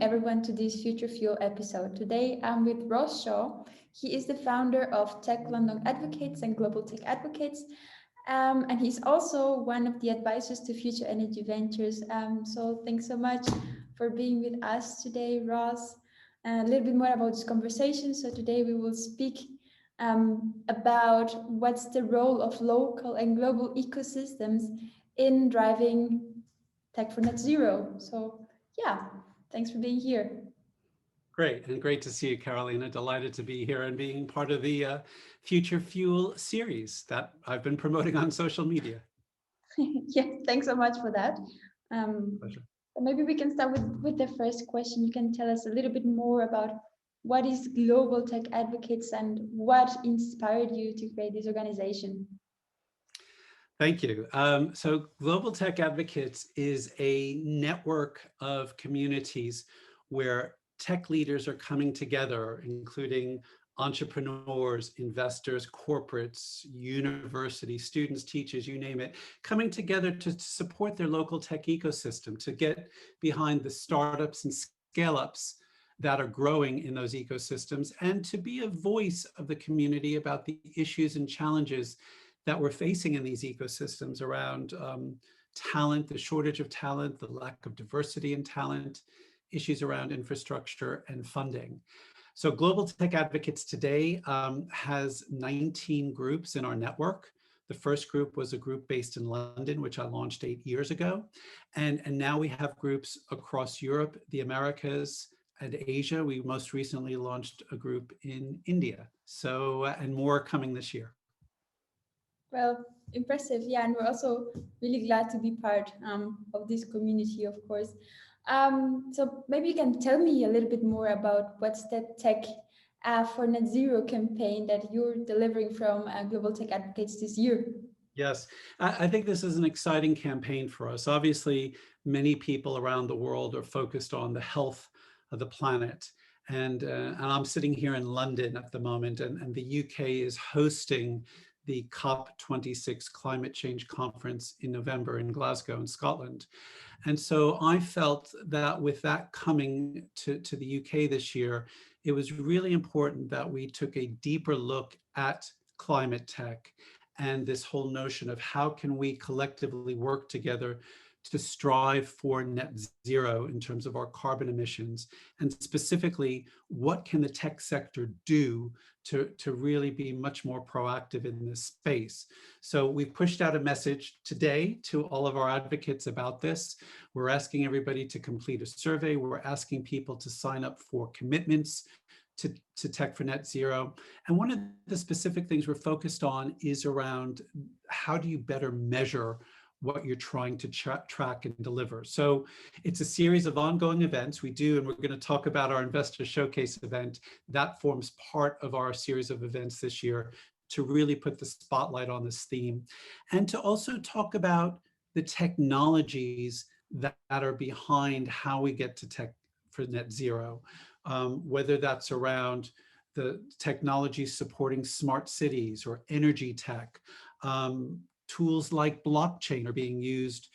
everyone to this Future Fuel episode. Today I'm with Russ Shaw. He is the founder of Tech London Advocates and Global Tech Advocates. And he's also one of the advisors to Future Energy Ventures. So thanks so much for being with us today, Ross. A little bit more about this conversation. So today we will speak about what's the role of local and global ecosystems in driving tech for net zero. So yeah, thanks for being here. Great, and great to see you, Carolina. Delighted to be here and being part of the Future Fuel series that I've been promoting on social media. Yeah, thanks so much for that. Pleasure. Maybe we can start with the first question. You can tell us a little bit more about what is Global Tech Advocates and what inspired you to create this organization? Thank you. So Global Tech Advocates is a network of communities where tech leaders are coming together, including entrepreneurs, investors, corporates, universities, students, teachers, you name it, coming together to support their local tech ecosystem, to get behind the startups and scale-ups that are growing in those ecosystems, and to be a voice of the community about the issues and challenges that we're facing in these ecosystems around talent, the shortage of talent, the lack of diversity in talent, issues around infrastructure and funding. So Global Tech Advocates today has 19 groups in our network. The first group was a group based in London, which I launched 8 years ago. And now we have groups across Europe, the Americas, and Asia. We most recently launched a group in India. So, and more coming this year. Well, impressive. Yeah, and we're also really glad to be part of this community, of course. So maybe you can tell me a little bit more about what's the Tech for Net Zero campaign that you're delivering from Global Tech Advocates this year. Yes, I think this is an exciting campaign for us. Obviously, many people around the world are focused on the health of the planet. And I'm sitting here in London at the moment, and the UK is hosting the COP26 Climate Change Conference in November in Glasgow in Scotland. And so I felt that with that coming to the UK this year, it was really important that we took a deeper look at climate tech and this whole notion of how can we collectively work together to strive for net zero in terms of our carbon emissions, and specifically, what can the tech sector do to really be much more proactive in this space? So we've pushed out a message today to all of our advocates about this. We're asking everybody to complete a survey. We're asking people to sign up for commitments to Tech for Net Zero. And one of the specific things we're focused on is around how do you better measure what you're trying to track and deliver. So it's a series of ongoing events we do, and we're going to talk about our Investor Showcase event. That forms part of our series of events this year to really put the spotlight on this theme, and to also talk about the technologies that are behind how we get to tech for net zero, whether that's around the technologies supporting smart cities or energy tech. Tools like blockchain are being used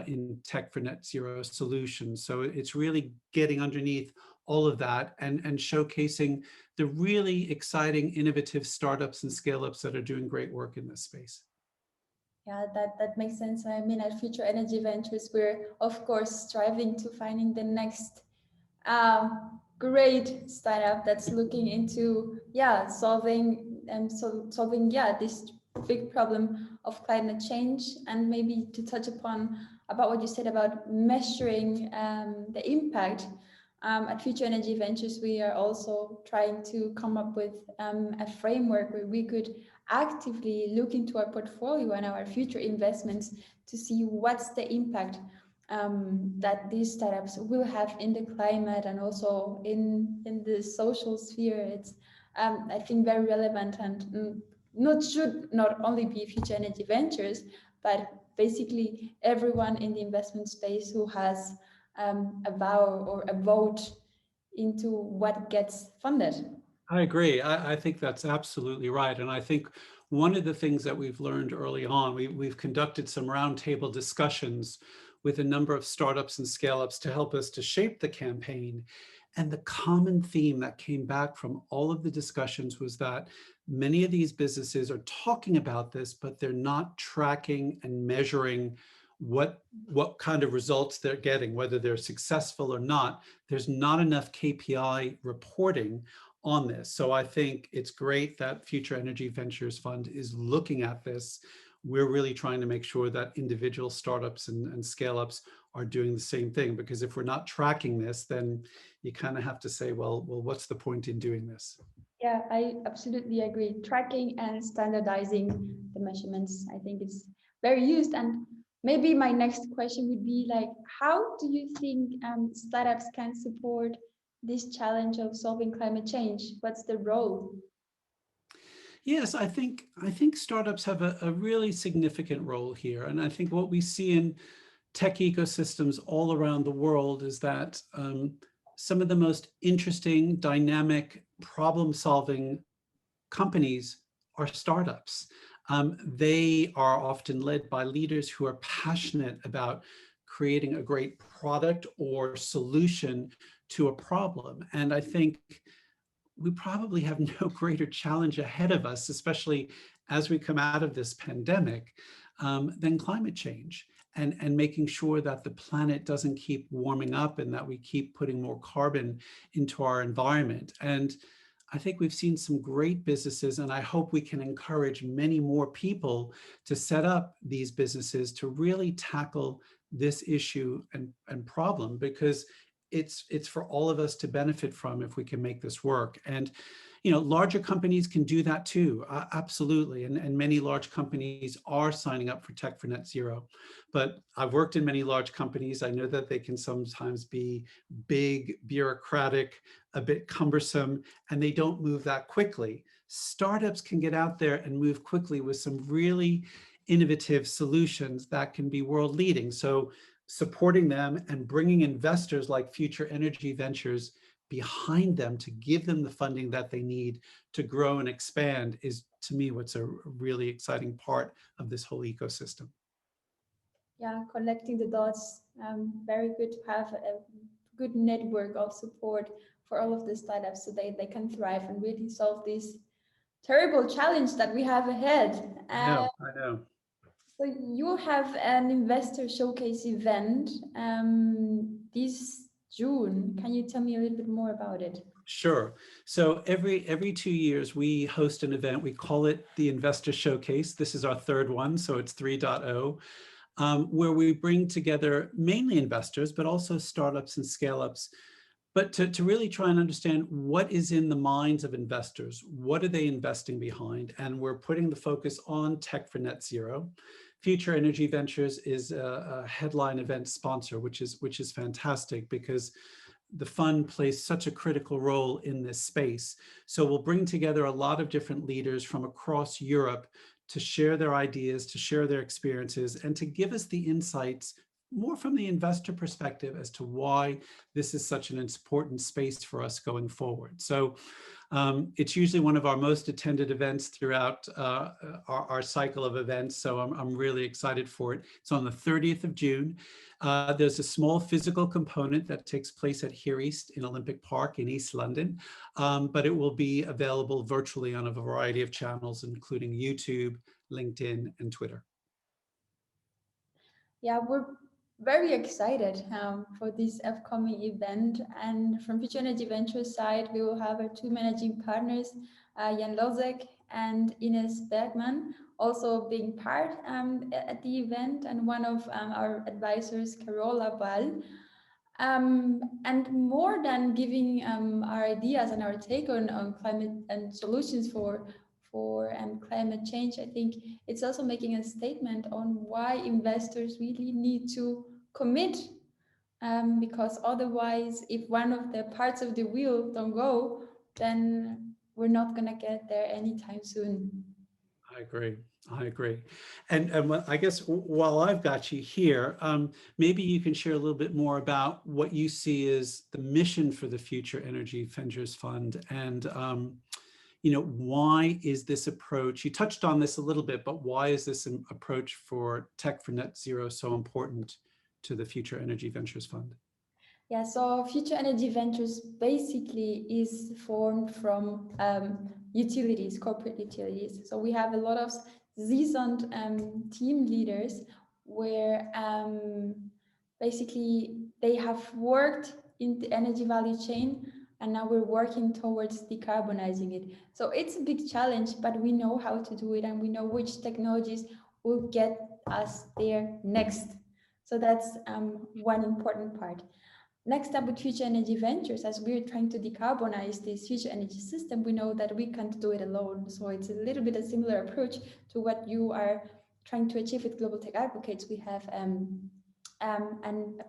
in tech for net zero solutions. So it's really getting underneath all of that and showcasing the really exciting, innovative startups and scale-ups that are doing great work in this space. Yeah, that makes sense. I mean, at Future Energy Ventures, we're of course striving to finding the next great startup that's looking into solving this big problem of climate change. And maybe to touch upon about what you said about measuring the impact, at Future Energy Ventures we are also trying to come up with a framework where we could actively look into our portfolio and our future investments to see what's the impact that these startups will have in the climate and also in the social sphere. It's I think very relevant, and should not only be Future Energy Ventures, but basically everyone in the investment space who has a vow or a vote into what gets funded. I agree. I think that's absolutely right. And I think one of the things that we've learned early on, we've conducted some roundtable discussions with a number of startups and scale-ups to help us to shape the campaign. And the common theme that came back from all of the discussions was that many of these businesses are talking about this, but they're not tracking and measuring what kind of results they're getting, whether they're successful or not. There's not enough KPI reporting on this. So I think it's great that Future Energy Ventures Fund is looking at this. We're really trying to make sure that individual startups and scale-ups are doing the same thing, because if we're not tracking this, then you kind of have to say, well, what's the point in doing this? Yeah, I absolutely agree. Tracking and standardizing the measurements, I think it's very used. And maybe my next question would be like, how do you think startups can support this challenge of solving climate change? What's the role? Yes, I think startups have a really significant role here. And I think what we see in tech ecosystems all around the world is that some of the most interesting, dynamic, problem-solving companies are startups. They are often led by leaders who are passionate about creating a great product or solution to a problem. And I think we probably have no greater challenge ahead of us, especially as we come out of this pandemic, than climate change and making sure that the planet doesn't keep warming up and that we keep putting more carbon into our environment. And I think we've seen some great businesses, and I hope we can encourage many more people to set up these businesses to really tackle this issue and problem, because it's for all of us to benefit from if we can make this work. And larger companies can do that too, absolutely. And many large companies are signing up for Tech for Net Zero. But I've worked in many large companies. I know that they can sometimes be big, bureaucratic, a bit cumbersome, and they don't move that quickly. Startups can get out there and move quickly with some really innovative solutions that can be world leading. So supporting them and bringing investors like Future Energy Ventures behind them to give them the funding that they need to grow and expand is, to me, what's a really exciting part of this whole ecosystem. Yeah, connecting the dots. Very good to have a good network of support for all of the startups so they can thrive and really solve this terrible challenge that we have ahead. I know. So you have an investor showcase event this June. Can you tell me a little bit more about it? Sure. So every 2 years, we host an event. We call it the Investor Showcase. This is our third one, so it's 3.0, where we bring together mainly investors, but also startups and scale-ups, but to really try and understand what is in the minds of investors. What are they investing behind? And we're putting the focus on Tech for Net Zero. Future Energy Ventures is a headline event sponsor, which is fantastic, because the fund plays such a critical role in this space. So we'll bring together a lot of different leaders from across Europe to share their ideas, to share their experiences, and to give us the insights more from the investor perspective as to why this is such an important space for us going forward. So it's usually one of our most attended events throughout our cycle of events. So I'm really excited for it. It's on the 30th of June. There's a small physical component that takes place at Here East in Olympic Park in East London, but it will be available virtually on a variety of channels, including YouTube, LinkedIn, and Twitter. Yeah, we're very excited for this upcoming event. And from Future Energy Ventures side, we will have our two managing partners, Jan Lozek and Ines Bergman, also being part at the event, and one of our advisors, Carola Ball. And more than giving our ideas and our take on climate and solutions for climate change, I think it's also making a statement on why investors really need to commit, because otherwise, if one of the parts of the wheel don't go, then we're not gonna get there anytime soon. I agree. I agree. And I guess while I've got you here, maybe you can share a little bit more about what you see as the mission for the Future Energy Ventures Fund, and why is this approach, you touched on this a little bit, but why is this approach for Tech for Net Zero so important to the Future Energy Ventures Fund? Yeah, so Future Energy Ventures basically is formed from utilities, corporate utilities. So we have a lot of seasoned team leaders where basically they have worked in the energy value chain, and now we're working towards decarbonizing it. So it's a big challenge, but we know how to do it, and we know which technologies will get us there next. So that's one important part. Next up with Future Energy Ventures, as we're trying to decarbonize this future energy system, we know that we can't do it alone. So it's a little bit a similar approach to what you are trying to achieve with Global Tech Advocates. We have a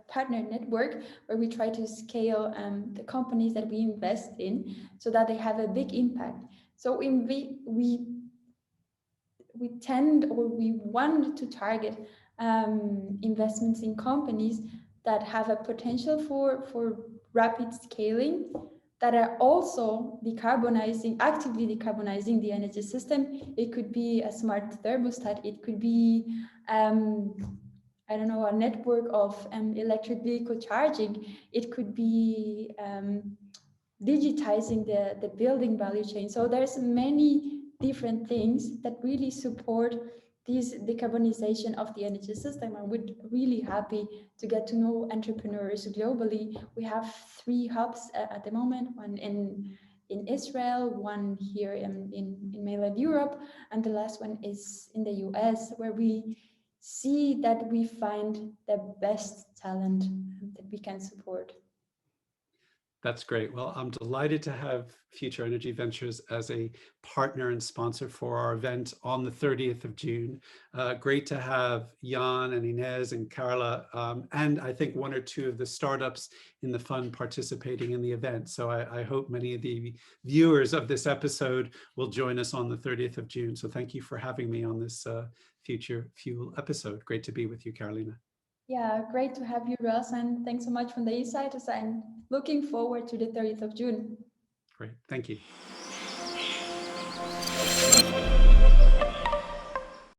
partner network where we try to scale the companies that we invest in so that they have a big impact. So we tend, or we want to target investments in companies that have a potential for rapid scaling, that are also actively decarbonizing the energy system. It could be a smart thermostat, it could be I don't know, a network of electric vehicle charging, it could be digitizing the building value chain. So there's many different things that really support this decarbonization of the energy system. And we're really happy to get to know entrepreneurs globally. We have 3 hubs at the moment, one in Israel, one here in mainland Europe, and the last one is in the US, where we see that we find the best talent that we can support. That's great. Well, I'm delighted to have Future Energy Ventures as a partner and sponsor for our event on the 30th of June. Great to have Jan and Inez and Carla, and I think 1 or 2 of the startups in the fund participating in the event. So I hope many of the viewers of this episode will join us on the 30th of June. So thank you for having me on this Future Fuel episode. Great to be with you, Carolina. Yeah, great to have you, Russ, and thanks so much from the insiders, and looking forward to the 30th of June. Great, thank you.